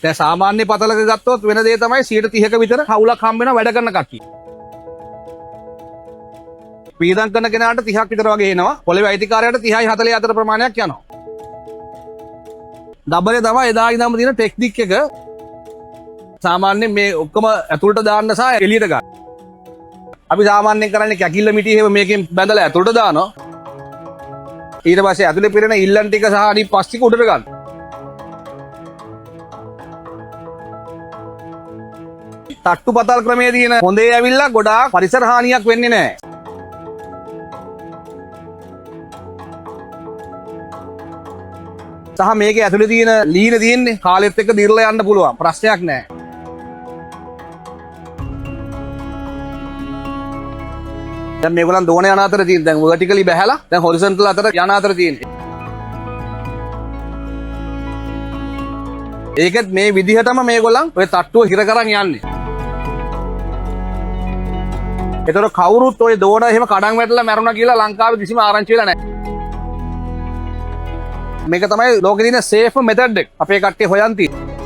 දැන් සාමාන්‍ය පතලක ගත්තොත් වෙන දේ තමයි 130ක විතර හවුලක් හම්බ වෙනවා වැඩ කරන කට්ටිය. පීඩම් කරන කෙනාට 30ක් විතර වගේ එනවා. පොළවේ අයිතිකාරයාට 30යි 40 අතර ප්‍රමාණයක් යනවා. ඩබලේ තමයි එදා ඉඳන්ම තියෙන ටෙක්නික් එක. සාමාන්‍යයෙන් මේ ඔක්කොම ඇතුළට දාන්න සහ එළියට ගන්න. අපි සාමාන්‍යයෙන් කරන්නේ කැකිල්ල මිටි එහෙම මේකෙන් බැඳලා ඇතුළට දානවා. ඊට පස්සේ ඇතුලේ පිරෙන ඉල්ලන් ටික සහ අනිත් පස් ටික උඩට ගන්න. තට්ටු පතල් ක්‍රමයේ තියෙන හොඳේ ඇවිල්ලා ගොඩාක් පරිසර හානියක් වෙන්නේ නැහැ. සහ මේකේ ඇතුලේ තියෙන ලීන තියෙන්නේ කාලෙත් එක්ක දිර්ලා යන්න පුළුවන්. ප්‍රශ්නයක් නැහැ. දැන් මේගොල්ලන් දෝන යන අතර තියෙන දැන් vertically බහැලා දැන් horizontal අතර යන අතර තියෙන්නේ. ඒකත් මේ විදිහටම මේගොල්ලන් ඔය තට්ටුව හිර කරන් යන්නේ. ඒතර කවුරුත් ඔය දෝන එහෙම කඩන් වැටලා මැරුණා කියලා ලංකාවේ කිසිම ආරංචි වෙලා නැහැ. මේක තමයි ලෝකේ තියෙන safe method එක. අපේ කට්ටිය හොයන් තියෙන්නේ.